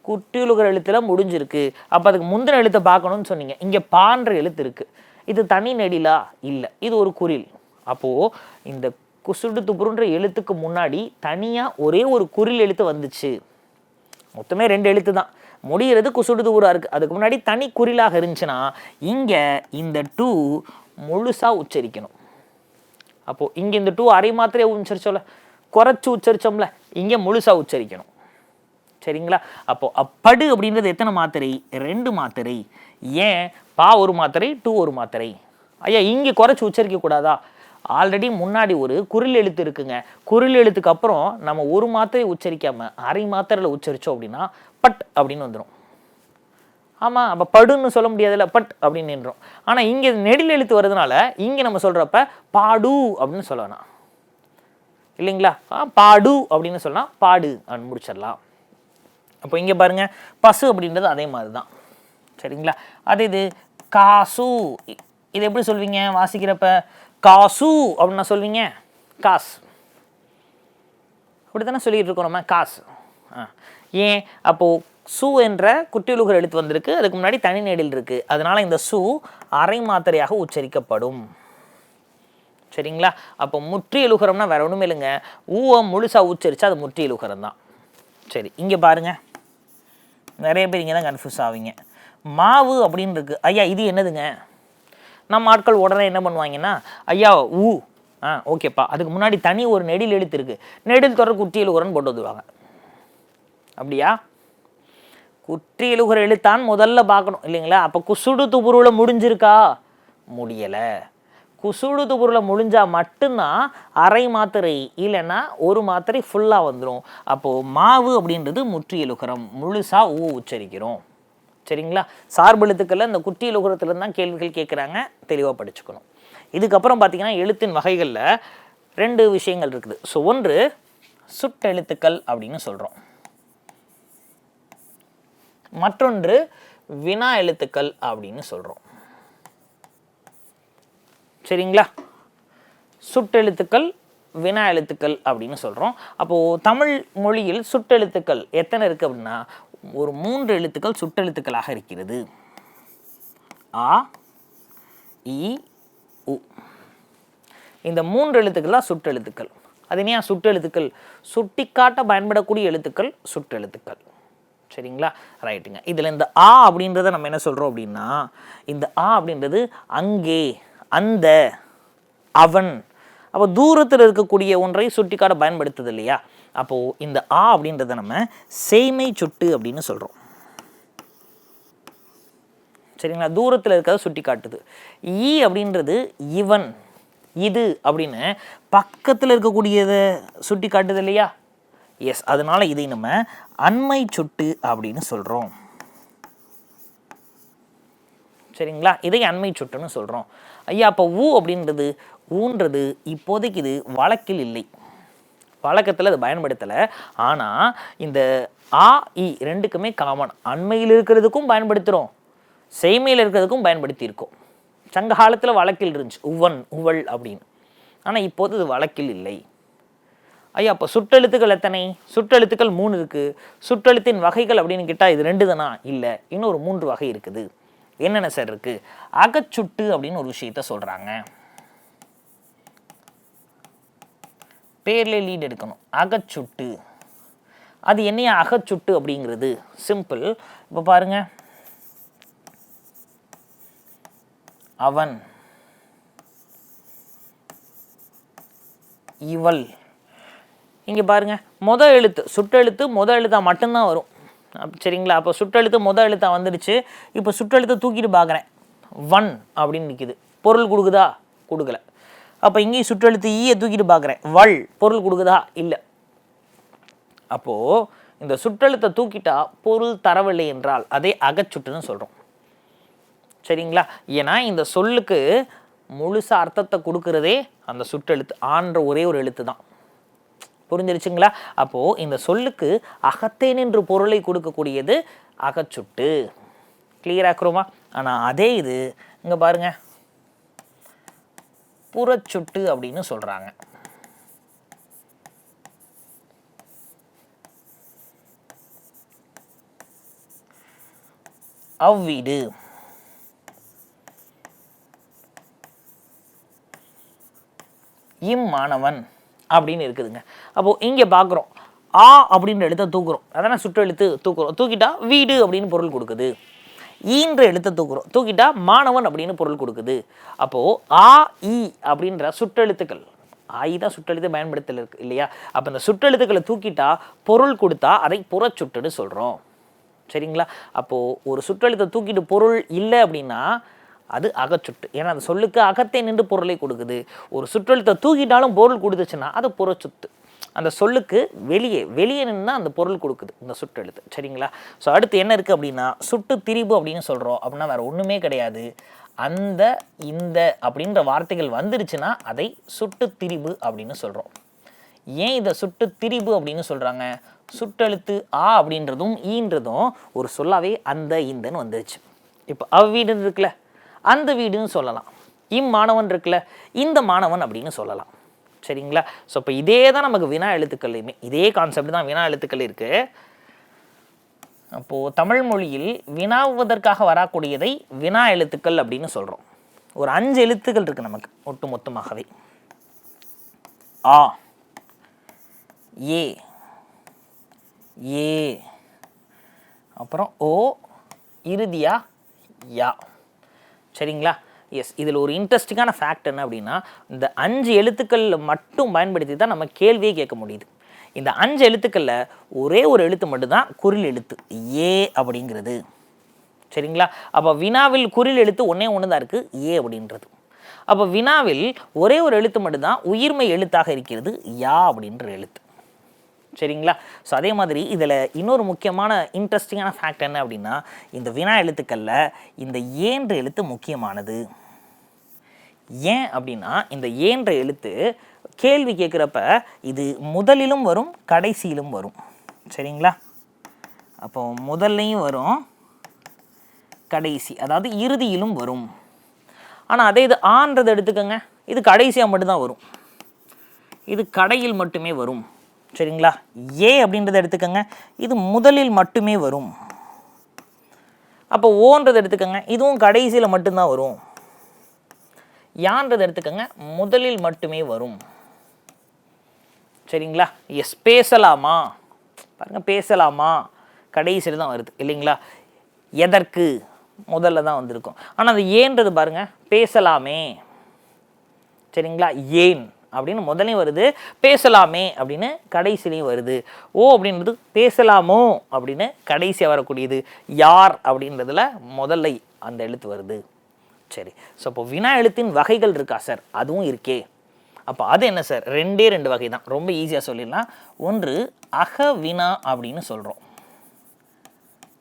குற்றியலுகர எழுத்தில் முடிஞ்சிருக்கு. அப்போ அதுக்கு முந்தின எழுத்தை பார்க்கணும்னு சொன்னீங்க. இங்கே பான்ற எழுத்து இருக்குது, இது தனி நெடிலா? இல்லை, இது ஒரு குறில். அப்போது இந்த குசுடு துபுருன்ற எழுத்துக்கு முன்னாடி தனியாக ஒரே ஒரு குறில் எழுத்து வந்துச்சு. மொத்தமே 2 எழுத்து தான். முடிகிறது குசுடு துபுரா இருக்குது, அதுக்கு முன்னாடி தனி குறிலாக இருந்துச்சுன்னா இங்கே இந்த 2 முழுசாக உச்சரிக்கணும். அப்போது இங்கே இந்த 2 அரை மாத்திரையை உச்சரிச்சோம்ல, குறைச்சி உச்சரித்தோம்ல, இங்கே முழுசாக உச்சரிக்கணும். சரிங்களா? அப்போது அப்படு அப்படின்றது எத்தனை மாத்திரை, 2 மாத்திரை. ஏன், பா 1 மாத்திரை, 2 1 மாத்திரை. ஐயா இங்கே குறைச்சி உச்சரிக்கக்கூடாதா? ஆல்ரெடி முன்னாடி ஒரு குறில் எழுத்து இருக்குங்க. குறில் எழுத்துக்கு அப்புறம் நம்ம 1 மாத்திரை உச்சரிக்காமல் அரை மாத்திரையில் உச்சரித்தோம் அப்படின்னா பட் அப்படின்னு வந்துடும். ஆமாம், அப்போ படுன்னு சொல்ல முடியாதுல்ல, பட் அப்படின்னு நின்றோம். ஆனால் இங்கே நெடில் எழுத்து வருதுனால இங்கே நம்ம சொல்கிறப்ப பாடு அப்படின்னு சொல்லலாம் இல்லைங்களா? பாடு அப்படின்னு சொல்லலாம், பாடு அப்படின்னு முடிச்சிடலாம். அப்போ இங்கே பாருங்கள், பசு அப்படின்றது அதே மாதிரி தான். சரிங்களா? அது இது காசு. இது எப்படி சொல்வீங்க வாசிக்கிறப்ப? காசு அப்படின்னு சொல்வீங்க, காசு அப்படி தானே சொல்லிகிட்டு இருக்கோம் நம்ம, காசு. ஏன், அப்போது சு என்ற குற்றியலுகர எழுத்து வந்திருக்கு, அதுக்கு முன்னாடி தனி நெடில் இருக்குது, அதனால் இந்த சு அரை மாத்திரையாக உச்சரிக்கப்படும். சரிங்களா? அப்போ முற்றியலுகரம்னா வேற ஒன்றுமே இல்லைங்க, ஊவை முழுசாக உச்சரித்தா அது முற்றியலுகரம் தான். சரி, இங்கே பாருங்கள், நிறைய பேர் இங்கே தான் கன்ஃபியூஸ் ஆவீங்க. மாவு அப்படின்னு இருக்குது. ஐயா இது என்னதுங்க? நம்ம ஆட்கள் உடனே என்ன பண்ணுவாங்கன்னா, ஐயா ஊ ஓகேப்பா, அதுக்கு முன்னாடி தனி ஒரு நெடில் எழுத்து இருக்குது, நெடில் தொடர் குற்றியலுகரன் போட்டு வந்துடுவாங்க. அப்படியா? குற்றியலுகர எழுத்தான் முதல்ல பார்க்கணும் இல்லைங்களா? அப்போ குசுடு துபுருவில் முடிஞ்சிருக்கா? முடியலை. குசுடு துபுருவில் முடிஞ்சால் மட்டும்தான் அரை மாத்திரை, இல்லைன்னா ஒரு மாத்திரை ஃபுல்லாக வந்துடும். அப்போது மாவு அப்படின்றது முற்றியலுகரம், முழுசாக ஊ உச்சரிக்கிறோம். சரிங்களா? சார்பு எழுத்துக்களில் இந்த குற்றியலுகரத்தில் தான் கேள்விகள் கேட்குறாங்க, தெளிவாக படிச்சுக்கணும். இதுக்கப்புறம் பார்த்தீங்கன்னா எழுத்தின் வகைகளில் 2 விஷயங்கள் இருக்குது. ஸோ ஒன்று சுட்டெழுத்துக்கள் அப்படின்னு சொல்கிறோம், மற்றொன்று வினா எழுத்துக்கள் அப்படின்னு சொல்கிறோம். சரிங்களா? சுட்டெழுத்துக்கள், வினா எழுத்துக்கள் அப்படின்னு சொல்கிறோம். அப்போது தமிழ் மொழியில் சுட்டெழுத்துக்கள் எத்தனை இருக்குது அப்படின்னா, ஒரு 3 எழுத்துக்கள் சுட்டெழுத்துக்களாக இருக்கிறது. ஆ, இ, உ. இந்த 3 எழுத்துக்கள் தான் சுட்டெழுத்துக்கள். அது ஏன் சுட்டெழுத்துக்கள்? சுட்டிக்காட்ட பயன்படக்கூடிய எழுத்துக்கள் சுட்டெழுத்துக்கள். சரிங்களா? ரைட்டுங்க. இதில் இந்த ஆ அப்படின்றத நம்ம என்ன சொல்கிறோம் அப்படின்னா, இந்த ஆ அப்படின்றது அங்கே, அந்த, அவன், அப்போ தூரத்தில் இருக்கக்கூடிய ஒன்றை சுட்டிக்காட்ட பயன்படுத்துது இல்லையா? அப்போது இந்த ஆ அப்படின்றத நம்ம சேய்மை சுட்டு அப்படின்னு சொல்கிறோம். சரிங்களா? தூரத்தில் இருக்கிறத சுட்டி காட்டுது. ஈ அப்படின்றது இவன், இது அப்படின்னு பக்கத்தில் இருக்கக்கூடியதை சுட்டி காட்டுது இல்லையா? எஸ், அதனால இதை நம்ம அண்மை சுட்டு அப்படின்னு சொல்கிறோம். சரிங்களா? இதை அண்மை சுட்டுன்னு சொல்கிறோம். ஐயா, அப்போ ஊ அப்படின்றது, ஊன்றது இப்போதைக்கு இது வழக்கில் இல்லை, வழக்கத்தில் அது பயன்படுத்தலை. ஆனால் இந்த ஆ, இ ரெண்டுக்குமே காமன், அண்மையில் இருக்கிறதுக்கும் பயன்படுத்துகிறோம், செய்மையில் இருக்கிறதுக்கும் பயன்படுத்தியிருக்கோம். சங்க காலத்தில் வழக்கில் இருந்துச்சு உவன், உவள் அப்படின்னு. ஆனால் இப்போது இது வழக்கில் இல்லை. ஐயா, அப்போ சுட்டெழுத்துக்கள் எத்தனை? சுட்டெழுத்துக்கள் 3 இருக்குது. சுட்டெழுத்தின் வகைகள் அப்படின்னு கேட்டால் இது 2 தானா? இல்லை, இன்னொரு 3 வகை இருக்குது. என்னென்ன சார் இருக்குது? அகச்சுட்டு அப்படின்னு ஒரு விஷயத்த சொல்கிறாங்க. பேர்ல லீட் எடுக்கணும். அகச்சுட்டு, அது என்னையா அகச்சுட்டு அப்படிங்கிறது? சிம்பிள். இப்போ பாருங்க, அவன், இவள். இங்கே பாருங்க, மொதல் எழுத்து சுட்டெழுத்து மொதல் எழுத்தா மட்டும்தான் வரும். சரிங்களா? அப்போ சுட்டெழுத்து மொதல் எழுத்தா வந்துடுச்சு. இப்போ சுட்டெழுத்தை தூக்கிட்டு பார்க்குறேன், வன் அப்படின்னு நிற்கிது, பொருள் கொடுக்குதா? கொடுக்கல. அப்போ இங்கேயும் சுற்றெழுத்து ஈயை தூக்கிட்டு பார்க்குறேன், வள், பொருள் கொடுக்குதா? இல்லை. அப்போது இந்த சுற்றெழுத்தை தூக்கிட்டா பொருள் தரவில்லை என்றால் அதை அகச்சுட்டுன்னு சொல்கிறோம். சரிங்களா? ஏன்னா இந்த சொல்லுக்கு முழுசா அர்த்தத்தை கொடுக்கறதே அந்த சுற்றெழுத்து, ஆன்ற ஒரே ஒரு எழுத்து தான். புரிஞ்சிருச்சுங்களா? அப்போது இந்த சொல்லுக்கு அகத்தே நின்று பொருளை கொடுக்கக்கூடியது அகச்சுட்டு. கிளியராக்குறோமா? ஆனால் அதே இது இங்கே பாருங்க, புறச்சுட்டு அப்படின்னு சொல்கிறாங்க. அவ்வீடு, இம்மாணவன் அப்படின்னு இருக்குதுங்க. அப்போது இங்கே பார்க்குறோம், ஆ அப்படின்ற எழுத்தை தூக்குறோம், அதான சுற்றெழுத்து, தூக்குறோம், தூக்கிட்டா வீடு அப்படின்னு பொருள் கொடுக்குது. ஈன்ற எழுத்தை தூக்குறோம், தூக்கிட்டா மாணவன் அப்படின்னு பொருள் கொடுக்குது. அப்போது ஆ, இ அப்படின்ற சுற்றெழுத்துக்கள், ஆயி தான் சுற்றெழுத்தை பயன்படுத்தல் இருக்கு இல்லையா? அப்போ இந்த சுற்றெழுத்துக்களை தூக்கிட்டா பொருள் கொடுத்தா அதை புறச்சுட்டுன்னு சொல்கிறோம். சரிங்களா? அப்போது ஒரு சுற்றெழுத்தை தூக்கிட்டு பொருள் இல்லை அப்படின்னா அது அகச்சுட்டு. ஏன்னா அந்த சொல்லுக்கு அகத்தை நின்று பொருளை கொடுக்குது. ஒரு சுற்றெழுத்தை தூக்கிட்டாலும் பொருள் கொடுத்துச்சுன்னா அது புறச்சுத்து. அந்த சொல்லுக்கு வெளியே நின்று அந்த பொருள் கொடுக்குது இந்த சுற்றெழுத்து. சரிங்களா? ஸோ அடுத்து என்ன இருக்குது அப்படின்னா, சுட்டு திரிபு அப்படின்னு சொல்கிறோம். அப்படின்னா வேறு ஒன்றுமே கிடையாது, அந்த, இந்த அப்படின்ற வார்த்தைகள் வந்துருச்சுன்னா அதை சுட்டு திரிபு அப்படின்னு சொல்கிறோம். ஏன் இதை சுட்டு திரிபு அப்படின்னு சொல்கிறாங்க? சுட்டெழுத்து ஆ அப்படின்றதும் ஈன்றதும் ஒரு சொல்லாவே அந்த, இந்தன்னு வந்துருச்சு. இப்போ அவ்வீடுன்னு இருக்குல்ல, அந்த வீடுன்னு சொல்லலாம். இம்மாணவன் இருக்குல்ல, இந்த மாணவன் அப்படின்னு சொல்லலாம். சரிங்களா? ஸோ இப்போ இதே தான் நமக்கு வினா எழுத்துக்கள்லையுமே இதே கான்செப்ட் தான் வினா எழுத்துக்கள் இருக்குது. அப்போது தமிழ் மொழியில் வினாவுவதற்காக வரக்கூடியதை வினா எழுத்துக்கள் அப்படின்னு சொல்கிறோம். ஒரு 5 எழுத்துக்கள் இருக்குது நமக்கு ஒட்டு மொத்தமாகவே. ஆ, ஏ, ஏ, அப்புறம் ஓ, இறுதியா யா. சரிங்களா? எஸ், இதில் ஒரு இன்ட்ரெஸ்டிங்கான ஃபேக்ட் என்ன அப்படின்னா, இந்த 5 எழுத்துக்கள் மட்டும் பயன்படுத்தி தான் நம்ம கேள்வியே கேட்க முடியுது. இந்த 5 எழுத்துக்களில் ஒரே ஒரு எழுத்து மட்டும்தான் குறில் எழுத்து, ஏ அப்படிங்கிறது. சரிங்களா? அப்போ வினாவில் குறில் எழுத்து ஒன்றே ஒன்று தான் இருக்குது, ஏ அப்படின்றது. அப்போ வினாவில் ஒரே ஒரு எழுத்து மட்டும்தான் உயிர்மை எழுத்தாக இருக்கிறது, யா அப்படின்ற எழுத்து. சரிங்களா? ஸோ அதே மாதிரி இதில் இன்னொரு முக்கியமான இன்ட்ரெஸ்டிங்கான ஃபேக்ட் என்ன அப்படின்னா, இந்த வினா எழுத்துக்களில் இந்த ஏன்ற எழுத்து முக்கியமானது. ஏன் அப்படின்னா, இந்த ஏன்ற எழுத்து கேள்வி கேட்குறப்ப இது முதலிலும் வரும், கடைசியிலும் வரும். சரிங்களா? அப்போ முதல்லையும் வரும், கடைசி அதாவது இறுதியிலும் வரும். ஆனால் அதே இது ஆன்றது எடுத்துக்கோங்க, இது கடைசியாக மட்டும்தான் வரும், இது கடையில் மட்டுமே வரும். சரிங்களா? ஏ அப்படின்றத எடுத்துக்கோங்க, இது முதலில் மட்டுமே வரும். அப்போ ஓன்றதை எடுத்துக்கோங்க, இதுவும் கடைசியில் மட்டும்தான் வரும். யான்றதை எடுத்துக்கோங்க, முதலில் மட்டுமே வரும். சரிங்களா? எஸ், பேசலாமா பாருங்க, பேசலாமா கடைசியில் தான் வருது இல்லைங்களா? எதற்கு முதல்ல தான் வந்திருக்கும். ஆனால் அது ஏன்றது பாருங்க, பேசலாமே. சரிங்களா? ஏன் அப்படின்னு முதலையும் வருது, பேசலாமே அப்படின்னு கடைசிலையும் வருது. ஓ அப்படின்றது பேசலாமோ அப்படின்னு கடைசியாக வரக்கூடியது. யார் அப்படின்றதுல முதல்ல அந்த எழுத்து வருது. சரி, ஸோ இப்போ வினா எழுத்தின் வகைகள் இருக்கா சார்? அதுவும் இருக்கே. அப்போ அது என்ன சார்? 2 வகை தான், ரொம்ப ஈஸியாக சொல்லிடலாம். ஒன்று அகவினா அப்படின்னு சொல்கிறோம்.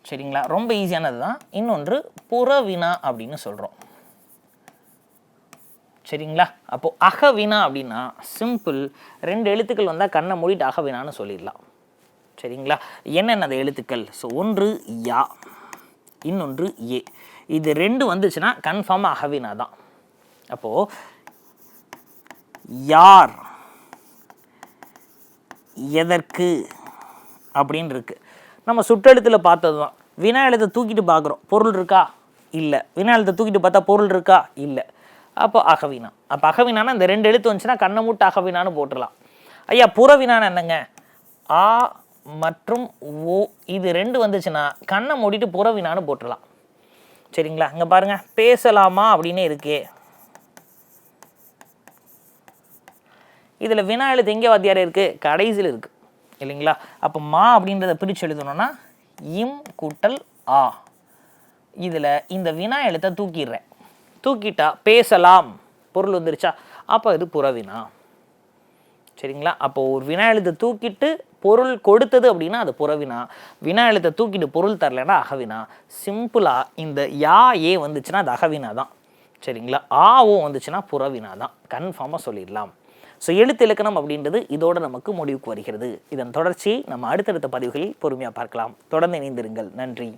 சரிங்களா? ரொம்ப ஈஸியானது தான். இன்னொன்று புறவினா அப்படின்னு சொல்கிறோம். சரிங்களா? அப்போது அகவினா அப்படின்னா சிம்பிள், 2 எழுத்துக்கள் வந்தால் கண்ணை மூடிட்டு அகவினான்னு சொல்லிடலாம். சரிங்களா? என்னென்ன அந்த எழுத்துக்கள்? ஸோ ஒன்று யா, இன்னொன்று ஏ. இது 2 வந்துச்சுன்னா கன்ஃபார்மாக அகவினா தான். அப்போது யார், எதற்கு அப்படின்னு இருக்கு. நம்ம சுற்றெழுத்தில் பார்த்தது தான். வினா எழுத்தை தூக்கிட்டு பார்க்குறோம், பொருள் இருக்கா? இல்லை. வினா எழுத்தை தூக்கிட்டு பார்த்தா பொருள் இருக்கா? இல்லை. அப்போ அகவினா. அப்போ அகவினானா இந்த 2 எழுத்து வந்துச்சுன்னா கண்ணை மூட்டு அகவினான்னு போட்டுடலாம். ஐயா புறவினான்னு என்னங்க? ஆ மற்றும் ஓ, இது 2 வந்துச்சுன்னா கண்ணை மூடிட்டு புறவினான்னு போட்டுடலாம். சரிங்களா? இங்கே பாருங்க, பேசலாமா அப்படின்னு இருக்கே. இதில் வினா எழுத்து எங்கே வாத்தியார் இருக்குது? கடைசியில் இருக்குது இல்லைங்களா? அப்போ மா அப்படின்றத பிரித்து எழுதணும்னா இம் கூட்டல் ஆ. இதில் இந்த வினா எழுத்தை தூக்கிடுறேன். தூக்கிட்டா பேசலாம் பொருள் வந்துருச்சா? அப்போ இது புறவினா. சரிங்களா? அப்போது ஒரு வினா எழுத்தை தூக்கிட்டு பொருள் கொடுத்தது அப்படின்னா அது புறவினா. வினா எழுத்தை தூக்கிட்டு பொருள் தரலைன்னா அகவினா. சிம்பிளாக இந்த யா ஏ வந்துச்சுன்னா அது அகவினா தான். சரிங்களா? ஆ ஓ வந்துச்சுன்னா புறவினா தான். கன்ஃபார்மாக சொல்லிடலாம். ஸோ எழுத்து இலக்கணம் அப்படின்றது இதோடு நமக்கு முடிவுக்கு வருகிறது. இதன் தொடர்ச்சியை நம்ம அடுத்தடுத்த பதிவுகளில் பொறுமையாக பார்க்கலாம். தொடர்ந்து இணைந்திருங்கள். நன்றி.